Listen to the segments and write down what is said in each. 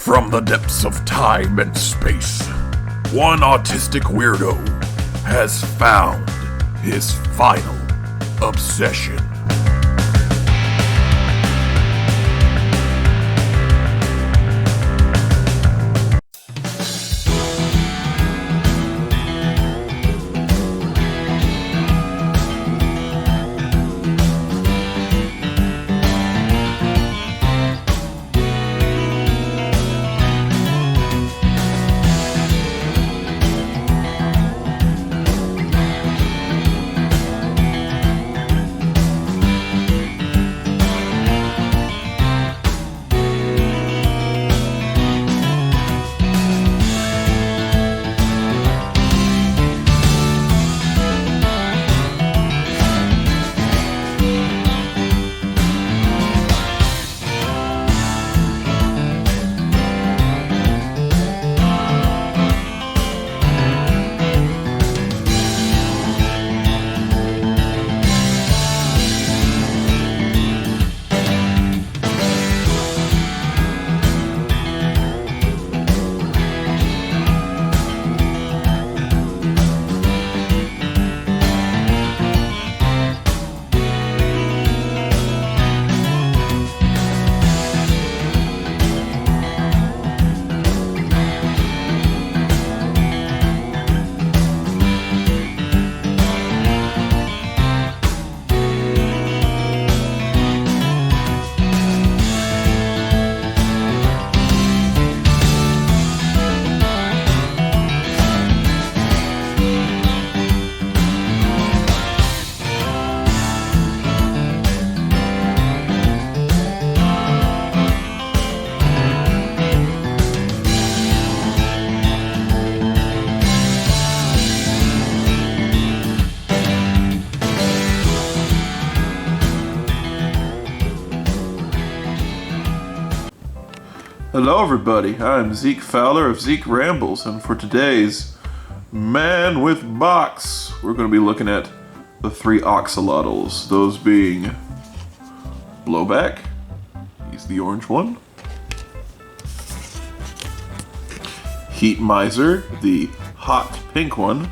From the depths of time and space, one autistic weirdo has found his final obsession. Hello everybody, I'm Zeke Fowler of Zeke Rambles, and for today's Man with Box, we're going to be looking at the three Axolotls, those being Blowback, he's the orange one, Heatmiser, the hot pink one,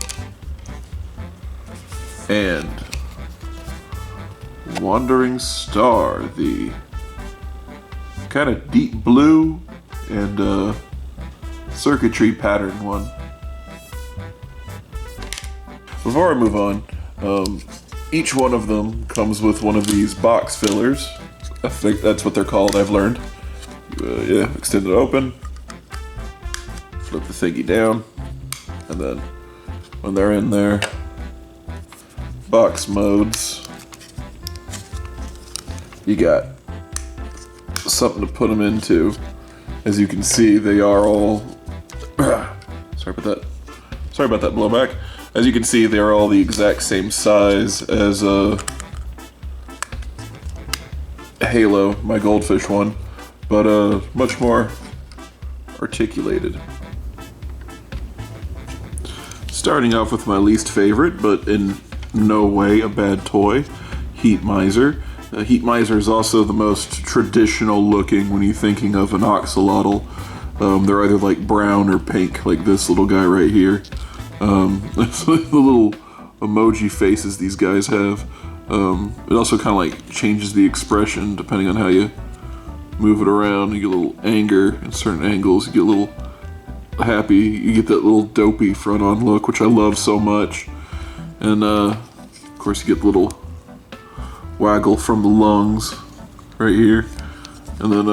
and Wandering Star, the kind of deep blue and circuitry pattern one. Before I move on, each one of them comes with one of these box fillers. I think that's what they're called, I've learned. Yeah, extend it open, flip the thingy down, and then when they're in there, box modes, you got something to put them into. As you can see, they are all sorry about that Blowback. As you can see, they are all the exact same size as Halo, my goldfish one, but much more articulated. Starting off with my least favorite, but in no way a bad toy, Heatmiser. Heatmiser is also the most traditional looking when you're thinking of an axolotl. They're either like brown or pink, like this little guy right here. The little emoji faces these guys have. It also kind of like changes the expression depending on how you move it around. You get a little anger in certain angles, you get a little happy, you get that little dopey front on look, which I love so much. And of course you get the little waggle from the lungs right here, and then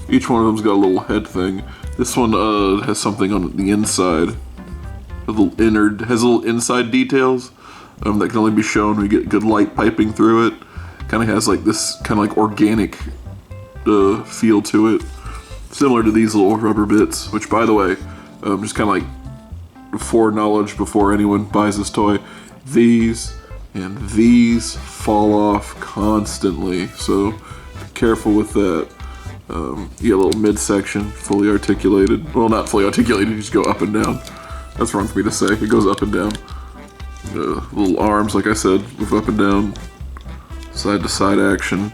each one of them's got a little head thing. This one has something on the inside, has a little inside details that can only be shown when you get good light piping through it. Kind of has like this kind of like organic feel to it, similar to these little rubber bits, which by the way, just kind of like foreknowledge before anyone buys this toy, these and these fall off constantly, so be careful with that. You get a little midsection, fully articulated. Well, not fully articulated, you just go up and down. That's wrong for me to say, it goes up and down. Little arms, like I said, move up and down, side to side action,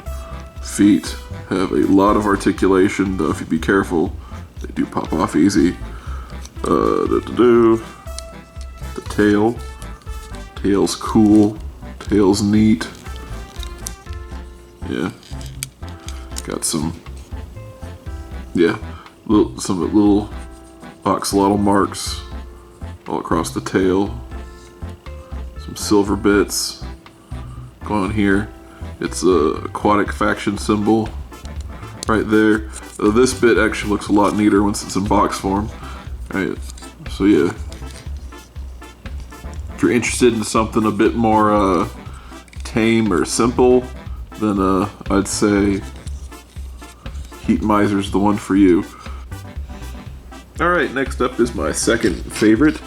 feet, have a lot of articulation, though if you be careful, they do pop off easy. The tail. Tail's cool. Tail's neat. Yeah. Got some, some little Boxolotl marks all across the tail. Some silver bits going on here. It's a aquatic faction symbol right there. This bit actually looks a lot neater once it's in box form. Right. So yeah, if you're interested in something a bit more tame or simple, then I'd say Heatmiser's the one for you. Alright, next up is my second favorite,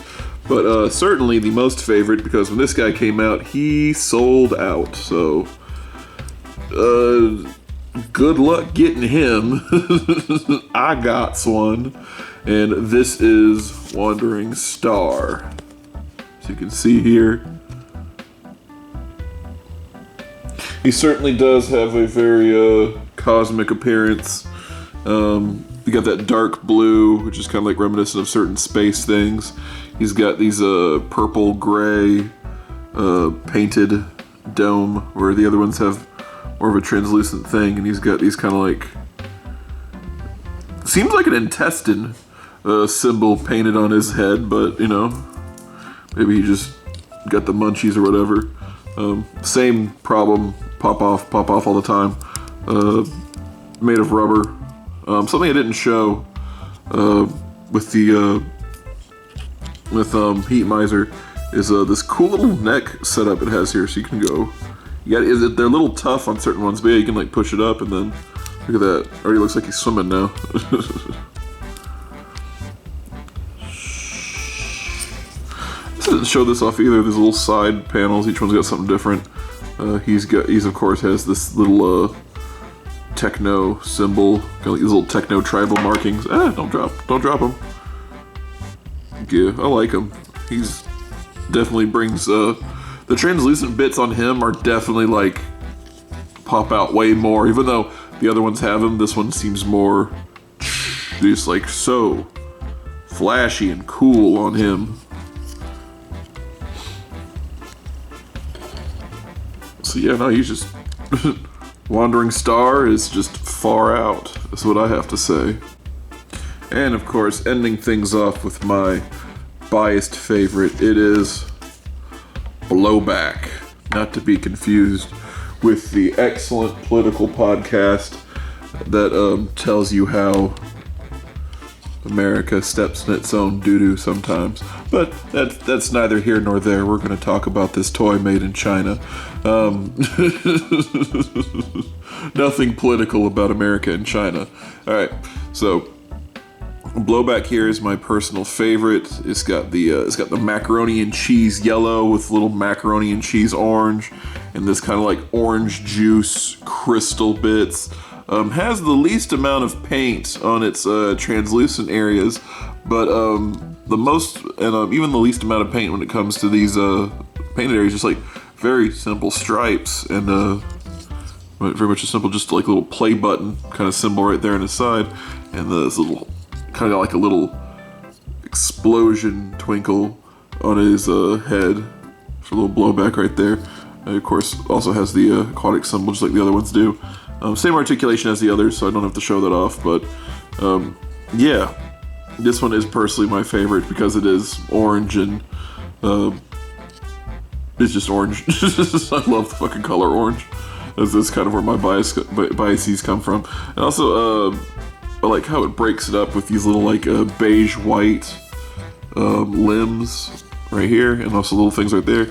but certainly the most favorite, because when this guy came out, he sold out, so good luck getting him. I got one, and this is Wandering Star. As you can see here, he certainly does have a very cosmic appearance. You got that dark blue, which is kind of like reminiscent of certain space things. He's got these purple gray painted dome, where the other ones have more of a translucent thing, and he's got these kind of like, seems like an intestine symbol painted on his head, but you know, maybe he just got the munchies or whatever. Same problem, pop off all the time. Made of rubber. Something I didn't show with Heatmiser is this cool little neck setup it has here, so you can go. They're a little tough on certain ones, but yeah, you can like push it up, and then look at that. Already looks like he's swimming now. Didn't show this off either. There's little side panels. Each one's got something different. He's of course has this little techno symbol, kind of like these little techno tribal markings. Don't drop him. Yeah, I like him. He's definitely brings the translucent bits on him are definitely like pop out way more. Even though the other ones have him, this one seems more just like so flashy and cool on him. So yeah, no, he's just Wandering Star is just far out. That's what I have to say. And of course, ending things off with my biased favorite, it is Blowback. Not to be confused with the excellent political podcast that tells you how America steps in its own doo-doo sometimes. But that's neither here nor there. We're going to talk about this toy made in China. Nothing political about America and China. Alright, so Blowback here is my personal favorite. It's got the macaroni and cheese yellow with little macaroni and cheese orange, and this kind of like orange juice crystal bits. Has the least amount of paint on its translucent areas, but the most and even the least amount of paint when it comes to these painted areas. Just like very simple stripes and very much a simple, just like little play button kind of symbol right there on his side, and this little kind of like a little explosion twinkle on his head for a little blowback right there. And of course, also has the aquatic symbol just like the other ones do. Same articulation as the others, so I don't have to show that off, but yeah, this one is personally my favorite because it is orange and it's just orange. I love the fucking color orange. That's kind of where my biases come from. And also, I like how it breaks it up with these little like beige white limbs right here, and also little things right there.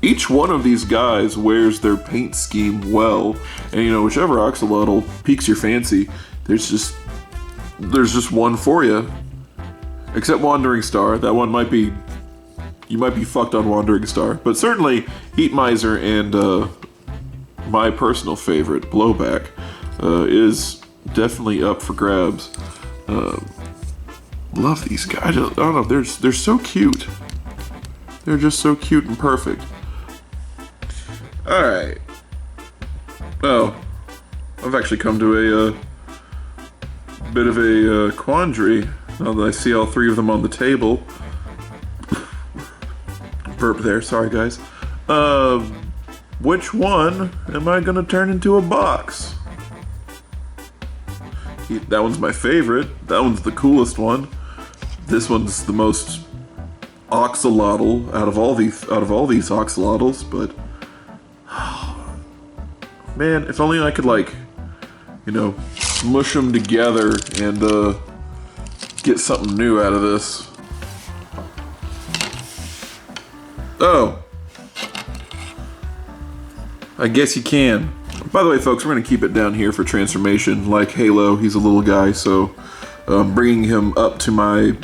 Each one of these guys wears their paint scheme well, and you know, whichever Axolotl piques your fancy, there's just one for you. Except Wandering Star, that one you might be fucked on Wandering Star, but certainly Heatmiser and my personal favorite, Blowback, is definitely up for grabs. Love these guys. I don't know, they're so cute. They're just so cute and perfect. Alright. Oh, I've actually come to a bit of a quandary now that I see all three of them on the table. Burp there, sorry guys. Which one am I gonna turn into a box? That one's my favorite. That one's the coolest one. This one's the most Axolotl out of all these Axolotls, but man, if only I could, like, you know, mush them together and get something new out of this. Oh, I guess you can. By the way, folks, we're going to keep it down here for transformation. Like Halo, he's a little guy, so bringing him up to my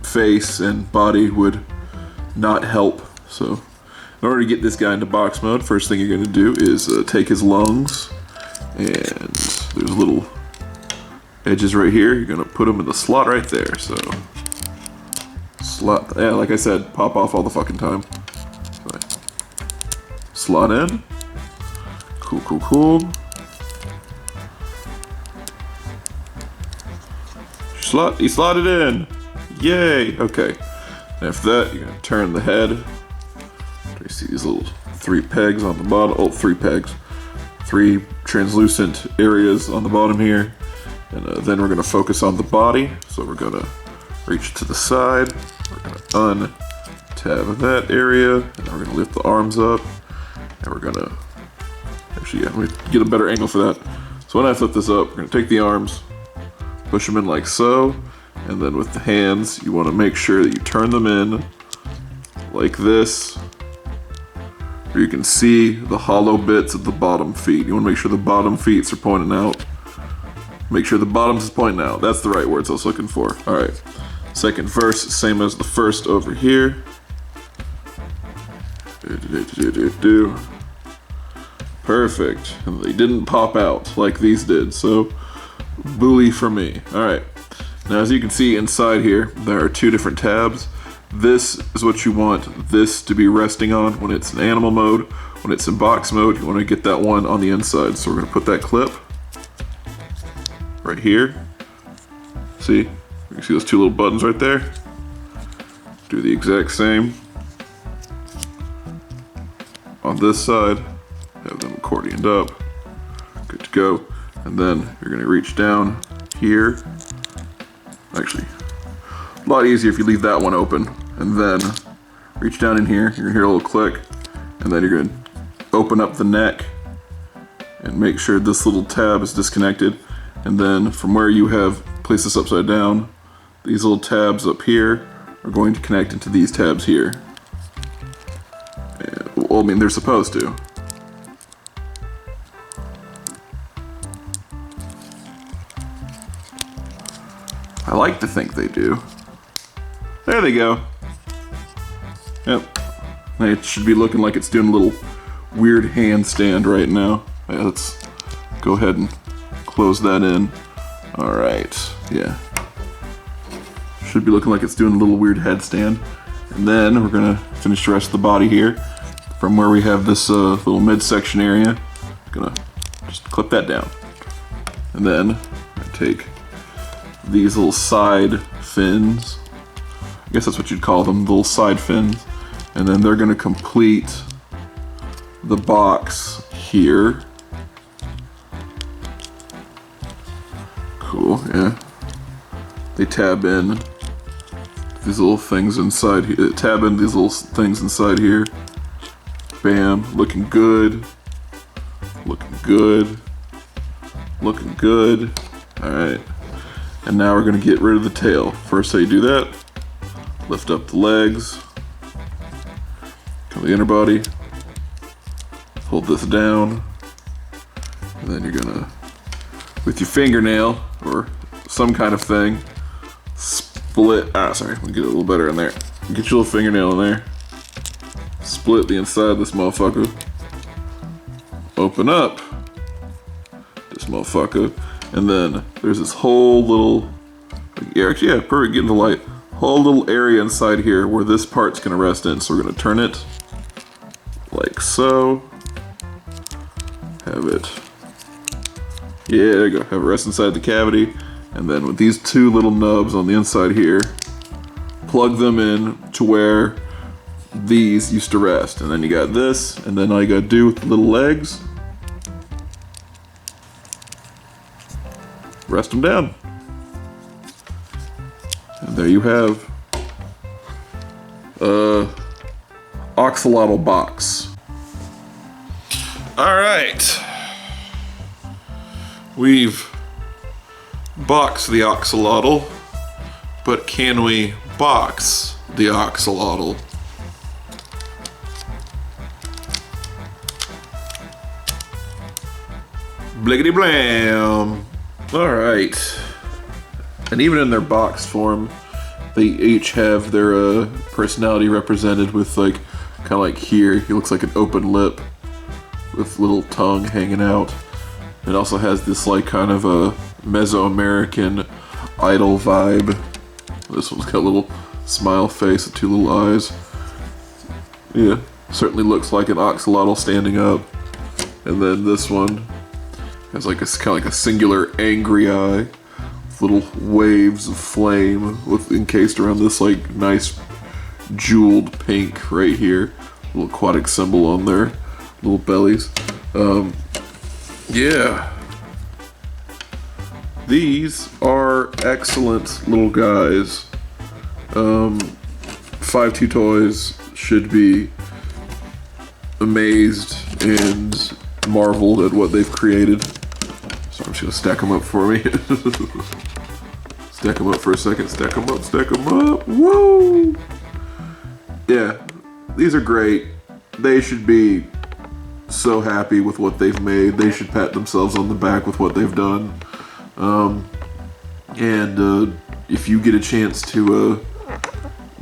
face and body would not help. So in order to get this guy into box mode, first thing you're going to do is take his lungs, and there's little edges right here. You're going to put them in the slot right there. So slot, yeah, like I said, pop off all the fucking time. Right. Slot in. Cool, cool, cool. He slotted in. Yay. Okay. And after that, you're gonna turn the head. You see these little 3 pegs on the bottom. Oh, 3 pegs. 3 translucent areas on the bottom here. And then we're gonna focus on the body. So we're gonna reach to the side. We're gonna untab that area. And we're gonna lift the arms up. And we're gonna, actually, yeah, let me get a better angle for that. So when I flip this up, we're gonna take the arms, push them in like so. And then with the hands, you want to make sure that you turn them in like this, where you can see the hollow bits of the bottom feet. You want to make sure the bottom feet are pointing out. Make sure the bottoms is pointing out. That's the right words I was looking for. All right. Second verse, same as the first over here. Perfect. And they didn't pop out like these did, so bully for me. All right. Now, as you can see inside here, there are 2 different tabs. This is what you want this to be resting on when it's in animal mode. When it's in box mode, you want to get that one on the inside. So we're going to put that clip right here. See? You can see those 2 little buttons right there. Do the exact same on this side. Have them accordioned up. Good to go. And then you're going to reach down here. Actually, a lot easier if you leave that one open, and then reach down in here. You're gonna hear a little click, and then you're gonna open up the neck and make sure this little tab is disconnected. And then from where you have placed this upside down, these little tabs up here are going to connect into these tabs here. And, well, I mean, they're supposed to. I like to think they do. There they go. Yep. It should be looking like it's doing a little weird handstand right now. Yeah, let's go ahead and close that in. Alright, yeah. Should be looking like it's doing a little weird headstand. And then we're gonna finish the rest of the body here. From where we have this little midsection area, I'm gonna just clip that down. And then I take these little side fins, I guess that's what you'd call them, little side fins, and then they're going to complete the box here. Cool, yeah. They tab in these little things inside here. Tab in these little things inside here. Bam, looking good. Looking good. Looking good. All right. And now we're gonna get rid of the tail. First, how you do that, lift up the legs, come to the inner body, hold this down, and then you're gonna, with your fingernail or some kind of thing, split, sorry, let me get it a little better in there. Get your little fingernail in there, split the inside of this motherfucker, open up this motherfucker, and then there's this whole little, yeah, perfect, get in the light. Whole little area inside here where this part's gonna rest in. So we're gonna turn it like so. Have it Yeah, there you go. Have it rest inside the cavity. And then with these two little nubs on the inside here, plug them in to where these used to rest. And then you got this, and then all you gotta do with the little legs, rest them down. And there you have Axolotl box. Alright. We've boxed the Axolotl, but can we box the Axolotl? Bliggity blam! Alright. And even in their box form, they each have their personality represented with like, kind of like here, he looks like an open lip with little tongue hanging out. It also has this like kind of a Mesoamerican idol vibe. This one's got a little smile face with two little eyes. Yeah, certainly looks like an axolotl standing up. And then this one has like a kind of like a singular angry eye with little waves of flame with encased around this like nice jeweled pink right here. Little aquatic symbol on their little bellies. Yeah. These are excellent little guys. 5-2 Toys should be amazed and marveled at what they've created. So I'm just gonna stack them up for me. Stack them up for a second. Stack them up, stack them up. Whoa! Yeah, these are great. They should be so happy with what they've made. They should pat themselves on the back with what they've done. If you get a chance to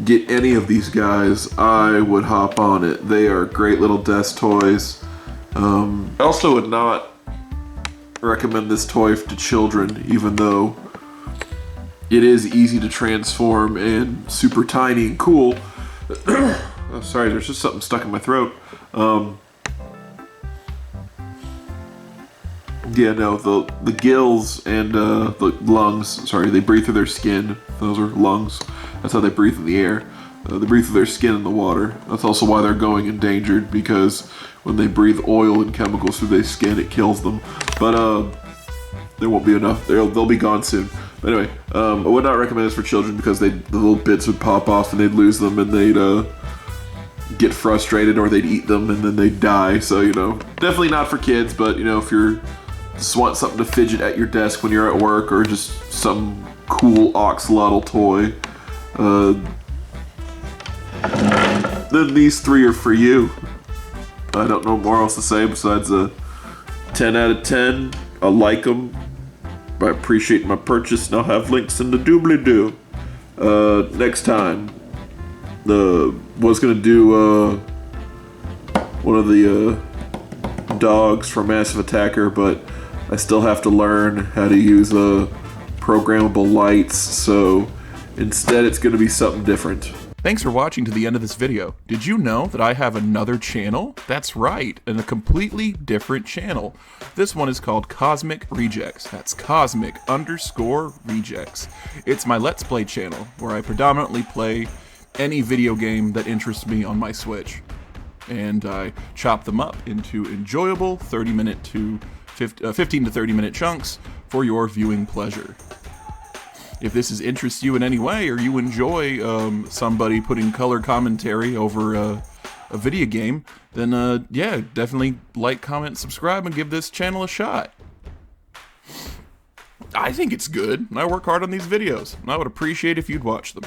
get any of these guys, I would hop on it. They are great little desk toys. I also would not recommend this toy to children, even though it is easy to transform and super tiny and cool. Oh, sorry, there's just something stuck in my throat. Yeah, no, the gills and the lungs, sorry, they breathe through their skin. Those are lungs. That's how they breathe in the air. They breathe through their skin in the water. That's also why they're going endangered, because when they breathe oil and chemicals through their skin, it kills them. But there won't be enough. They'll be gone soon. But anyway, I would not recommend this for children because the little bits would pop off and they'd lose them and they'd get frustrated, or they'd eat them and then they'd die. So, you know, definitely not for kids. But, you know, if you're just want something to fidget at your desk when you're at work, or just some cool axolotl toy, then these three are for you. I don't know more else to say besides a 10 out of 10. I like them. I appreciate my purchase, and I'll have links in the doobly-doo. Next time, was gonna do one of the dogs from Massive Attacker, but I still have to learn how to use programmable lights, so instead it's gonna be something different. Thanks for watching to the end of this video. Did you know that I have another channel? That's right, and a completely different channel. This one is called Cosmic Rejects. That's Cosmic_Rejects. It's my Let's Play channel, where I predominantly play any video game that interests me on my Switch. And I chop them up into enjoyable 15 to 30 minute chunks for your viewing pleasure. If this interests you in any way, or you enjoy somebody putting color commentary over a video game, then yeah, definitely like, comment, subscribe, and give this channel a shot. I think it's good, and I work hard on these videos, and I would appreciate if you'd watch them.